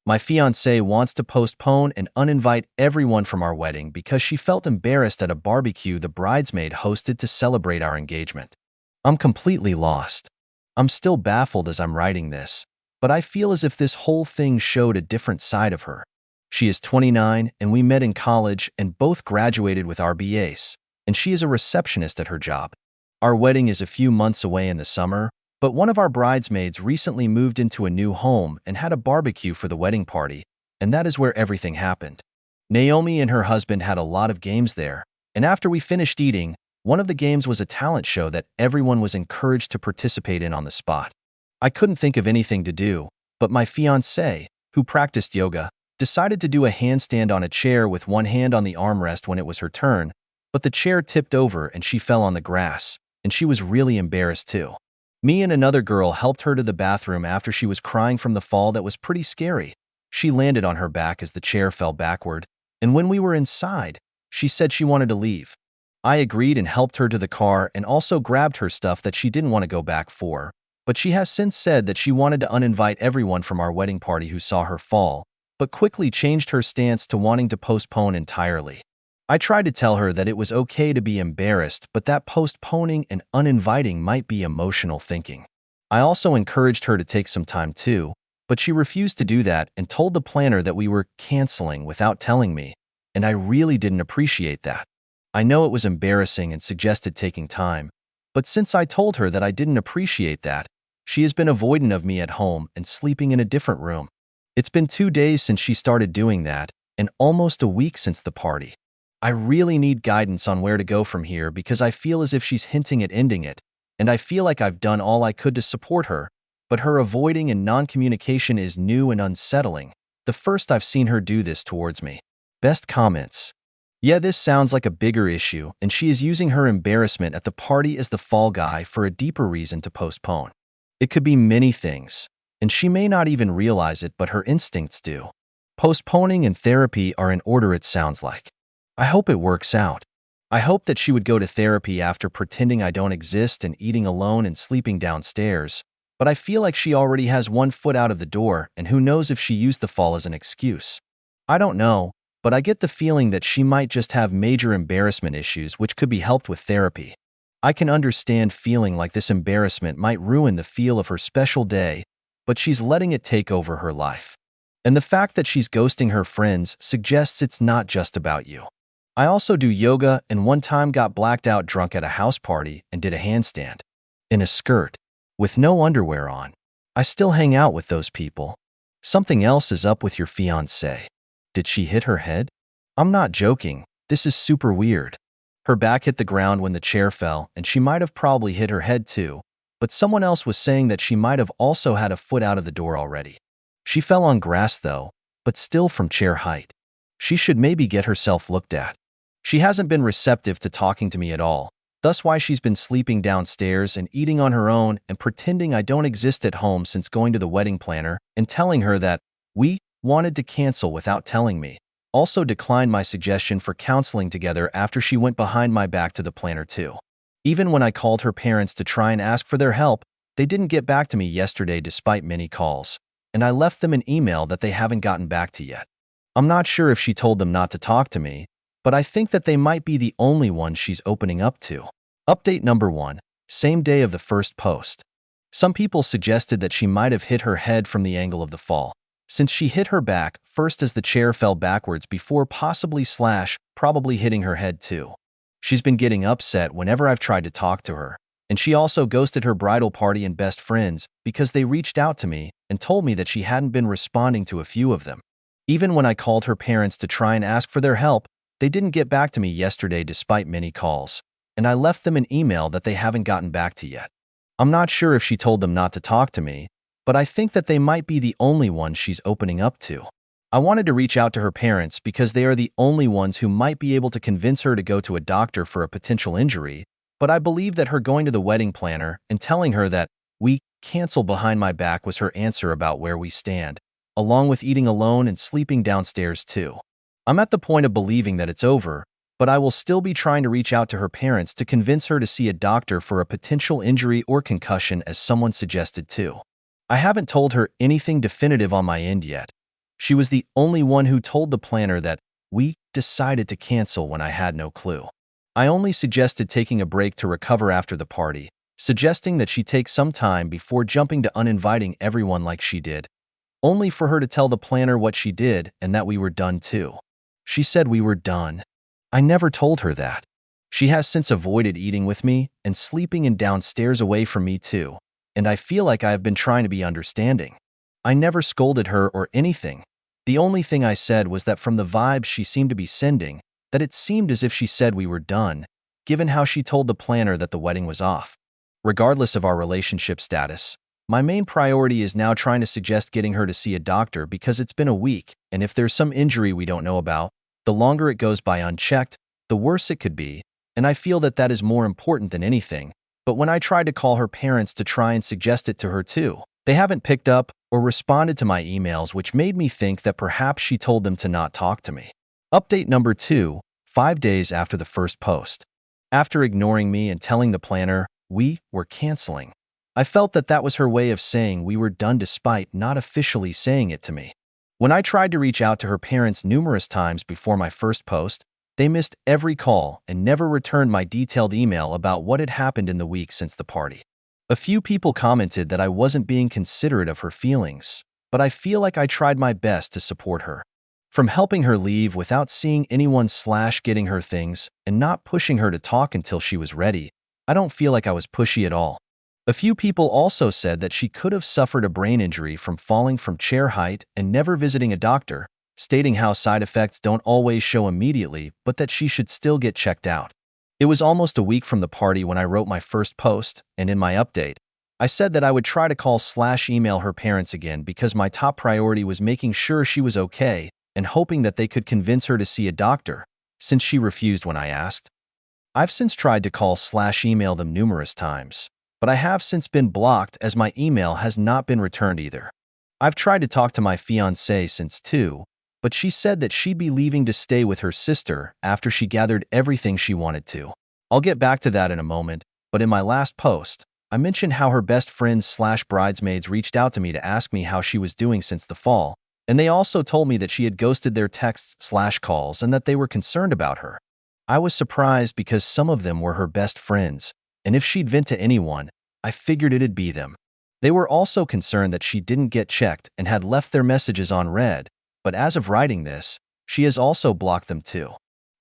My fiancée wants to postpone and uninvite everyone from our wedding because she felt embarrassed at a barbecue the bridesmaid hosted to celebrate our engagement. I'm completely lost. I'm still baffled as I'm writing this, but I feel as if this whole thing showed a different side of her. She is 29 and we met in college and both graduated with our BAs, and she is a receptionist at her job. Our wedding is a few months away in the summer, but one of our bridesmaids recently moved into a new home and had a barbecue for the wedding party, and that is where everything happened. Naomi and her husband had a lot of games there, and after we finished eating, one of the games was a talent show that everyone was encouraged to participate in on the spot. I couldn't think of anything to do, but my fiancée, who practiced yoga, decided to do a handstand on a chair with one hand on the armrest when it was her turn, but the chair tipped over and she fell on the grass, and she was really embarrassed too. Me and another girl helped her to the bathroom after she was crying from the fall that was pretty scary. She landed on her back as the chair fell backward, and when we were inside, she said she wanted to leave. I agreed and helped her to the car and also grabbed her stuff that she didn't want to go back for, but she has since said that she wanted to uninvite everyone from our wedding party who saw her fall, but quickly changed her stance to wanting to postpone entirely. I tried to tell her that it was okay to be embarrassed, but that postponing and uninviting might be emotional thinking. I also encouraged her to take some time too, but she refused to do that and told the planner that we were canceling without telling me, and I really didn't appreciate that. I know it was embarrassing and suggested taking time, but since I told her that I didn't appreciate that, she has been avoidant of me at home and sleeping in a different room. It's been 2 days since she started doing that, and almost a week since the party. I really need guidance on where to go from here because I feel as if she's hinting at ending it, and I feel like I've done all I could to support her, but her avoiding and non-communication is new and unsettling. The first I've seen her do this towards me. Best comments. Yeah, this sounds like a bigger issue, and she is using her embarrassment at the party as the fall guy for a deeper reason to postpone. It could be many things, and she may not even realize it, but her instincts do. Postponing and therapy are in order, it sounds like. I hope it works out. I hope that she would go to therapy after pretending I don't exist and eating alone and sleeping downstairs, but I feel like she already has one foot out of the door, and who knows if she used the fall as an excuse. I don't know, but I get the feeling that she might just have major embarrassment issues which could be helped with therapy. I can understand feeling like this embarrassment might ruin the feel of her special day, but she's letting it take over her life. And the fact that she's ghosting her friends suggests it's not just about you. I also do yoga and one time got blacked out drunk at a house party and did a handstand. In a skirt. With no underwear on. I still hang out with those people. Something else is up with your fiancée. Did she hit her head? I'm not joking. This is super weird. Her back hit the ground when the chair fell, and she might have probably hit her head too, but someone else was saying that she might have also had a foot out of the door already. She fell on grass though, but still from chair height. She should maybe get herself looked at. She hasn't been receptive to talking to me at all, thus why she's been sleeping downstairs and eating on her own and pretending I don't exist at home since going to the wedding planner and telling her that we wanted to cancel without telling me. Also declined my suggestion for counseling together after she went behind my back to the planner too. Even when I called her parents to try and ask for their help, they didn't get back to me yesterday despite many calls, and I left them an email that they haven't gotten back to yet. I'm not sure if she told them not to talk to me, but I think that they might be the only ones she's opening up to. Update number 1, same day of the first post. Some people suggested that she might have hit her head from the angle of the fall, since she hit her back first as the chair fell backwards before probably hitting her head too. She's been getting upset whenever I've tried to talk to her, and she also ghosted her bridal party and best friends because they reached out to me and told me that she hadn't been responding to a few of them. Even when I called her parents to try and ask for their help, they didn't get back to me yesterday despite many calls, and I left them an email that they haven't gotten back to yet. I'm not sure if she told them not to talk to me, but I think that they might be the only ones she's opening up to. I wanted to reach out to her parents because they are the only ones who might be able to convince her to go to a doctor for a potential injury, but I believe that her going to the wedding planner and telling her that we cancel behind my back was her answer about where we stand, along with eating alone and sleeping downstairs too. I'm at the point of believing that it's over, but I will still be trying to reach out to her parents to convince her to see a doctor for a potential injury or concussion as someone suggested too. I haven't told her anything definitive on my end yet, She was the only one who told the planner that we decided to cancel when I had no clue. I only suggested taking a break to recover after the party, suggesting that she take some time before jumping to uninviting everyone like she did, only for her to tell the planner what she did and that we were done too. She said we were done. I never told her that. She has since avoided eating with me and sleeping in downstairs away from me too, and I feel like I have been trying to be understanding. I never scolded her or anything. The only thing I said was that from the vibes she seemed to be sending, that it seemed as if she said we were done, given how she told the planner that the wedding was off. Regardless of our relationship status, my main priority is now trying to suggest getting her to see a doctor because it's been a week, and if there's some injury we don't know about, the longer it goes by unchecked, the worse it could be, and I feel that that is more important than anything. But when I tried to call her parents to try and suggest it to her too, they haven't picked up or responded to my emails, which made me think that perhaps she told them to not talk to me. Update number 2, 5 days after the first post. After ignoring me and telling the planner we were canceling, I felt that that was her way of saying we were done despite not officially saying it to me. When I tried to reach out to her parents numerous times before my first post, they missed every call and never returned my detailed email about what had happened in the week since the party. A few people commented that I wasn't being considerate of her feelings, but I feel like I tried my best to support her. From helping her leave without seeing anyone / getting her things and not pushing her to talk until she was ready, I don't feel like I was pushy at all. A few people also said that she could have suffered a brain injury from falling from chair height and never visiting a doctor, stating how side effects don't always show immediately, but that she should still get checked out. It was almost a week from the party when I wrote my first post, and in my update, I said that I would try to call / email her parents again because my top priority was making sure she was okay and hoping that they could convince her to see a doctor, since she refused when I asked. I've since tried to call / email them numerous times, but I have since been blocked as my email has not been returned either. I've tried to talk to my fiancée since too, but she said that she'd be leaving to stay with her sister after she gathered everything she wanted to. I'll get back to that in a moment, but in my last post, I mentioned how her best friends / bridesmaids reached out to me to ask me how she was doing since the fall, and they also told me that she had ghosted their texts / calls and that they were concerned about her. I was surprised because some of them were her best friends, and if she'd vent to anyone, I figured it'd be them. They were also concerned that she didn't get checked and had left their messages on read, but as of writing this, she has also blocked them too.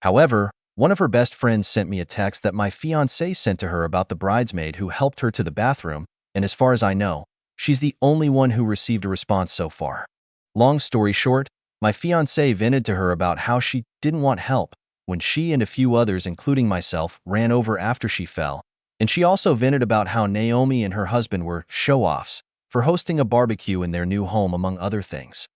However, one of her best friends sent me a text that my fiancé sent to her about the bridesmaid who helped her to the bathroom, and as far as I know, she's the only one who received a response so far. Long story short, my fiancé vented to her about how she didn't want help when she and a few others, including myself, ran over after she fell, and she also vented about how Naomi and her husband were show-offs for hosting a barbecue in their new home, among other things.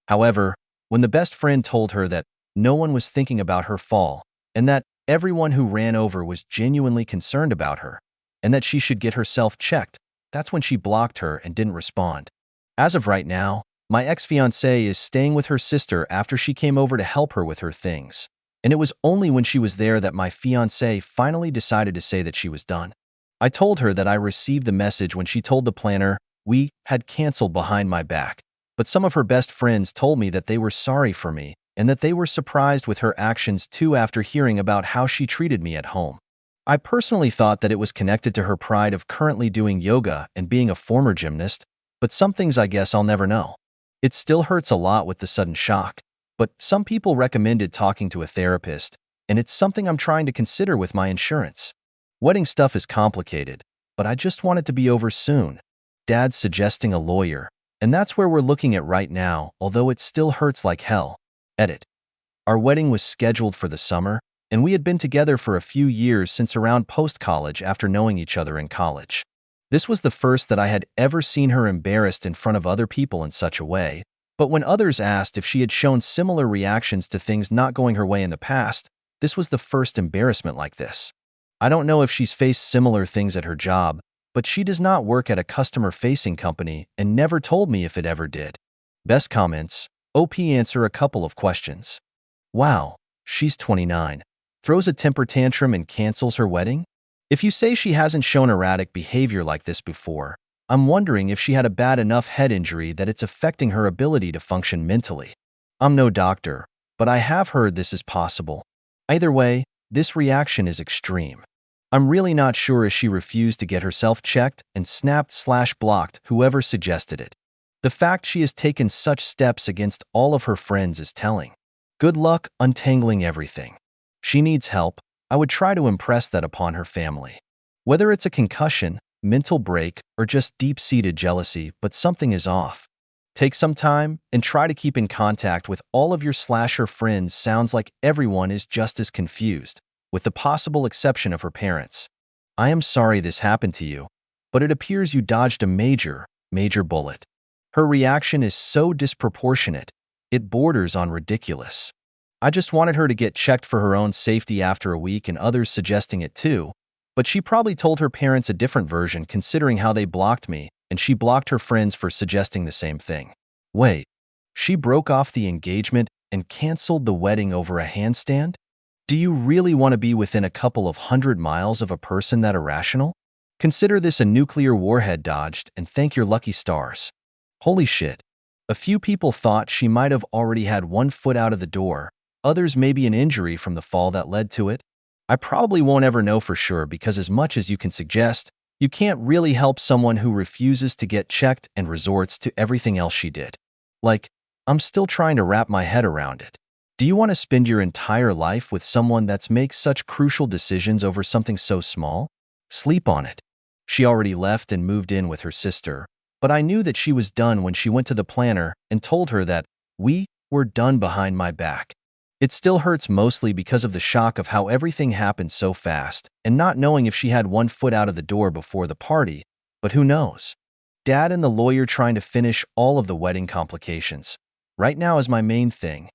However, when the best friend told her that no one was thinking about her fall and that everyone who ran over was genuinely concerned about her and that she should get herself checked, that's when she blocked her and didn't respond. As of right now, my ex-fiancée is staying with her sister after she came over to help her with her things, and it was only when she was there that my fiancé finally decided to say that she was done. I told her that I received the message when she told the planner we had canceled behind my back, but some of her best friends told me that they were sorry for me and that they were surprised with her actions too after hearing about how she treated me at home. I personally thought that it was connected to her pride of currently doing yoga and being a former gymnast, but some things I guess I'll never know. It still hurts a lot with the sudden shock, but some people recommended talking to a therapist, and it's something I'm trying to consider with my insurance. Wedding stuff is complicated, but I just want it to be over soon. Dad's suggesting a lawyer, and that's where we're looking at right now, although it still hurts like hell. Edit. Our wedding was scheduled for the summer, and we had been together for a few years since around post-college after knowing each other in college. This was the first that I had ever seen her embarrassed in front of other people in such a way, but when others asked if she had shown similar reactions to things not going her way in the past, this was the first embarrassment like this. I don't know if she's faced similar things at her job, but she does not work at a customer-facing company and never told me if it ever did. Best comments, OP answer a couple of questions. Wow, she's 29. Throws a temper tantrum and cancels her wedding? If you say she hasn't shown erratic behavior like this before, I'm wondering if she had a bad enough head injury that it's affecting her ability to function mentally. I'm no doctor, but I have heard this is possible. Either way, this reaction is extreme. I'm really not sure if she refused to get herself checked and snapped/blocked whoever suggested it. The fact she has taken such steps against all of her friends is telling. Good luck untangling everything. She needs help. I would try to impress that upon her family. Whether it's a concussion, mental break, or just deep-seated jealousy, but something is off. Take some time and try to keep in contact with all of your slasher friends. Sounds like everyone is just as confused, with the possible exception of her parents. I am sorry this happened to you, but it appears you dodged a major bullet. Her reaction is so disproportionate, it borders on ridiculous. I just wanted her to get checked for her own safety after a week and others suggesting it too, but she probably told her parents a different version considering how they blocked me, and she blocked her friends for suggesting the same thing. Wait, she broke off the engagement and canceled the wedding over a handstand? Do you really want to be within a couple of 100 miles of a person that irrational? Consider this a nuclear warhead dodged and thank your lucky stars. Holy shit. A few people thought she might have already had one foot out of the door, others maybe an injury from the fall that led to it. I probably won't ever know for sure because as much as you can suggest, you can't really help someone who refuses to get checked and resorts to everything else she did. Like, I'm still trying to wrap my head around it. Do you want to spend your entire life with someone that makes such crucial decisions over something so small? Sleep on it. She already left and moved in with her sister, but I knew that she was done when she went to the planner and told her that we were done behind my back. It still hurts mostly because of the shock of how everything happened so fast and not knowing if she had one foot out of the door before the party, but who knows? Dad and the lawyer trying to finish all of the wedding complications. Right now is my main thing,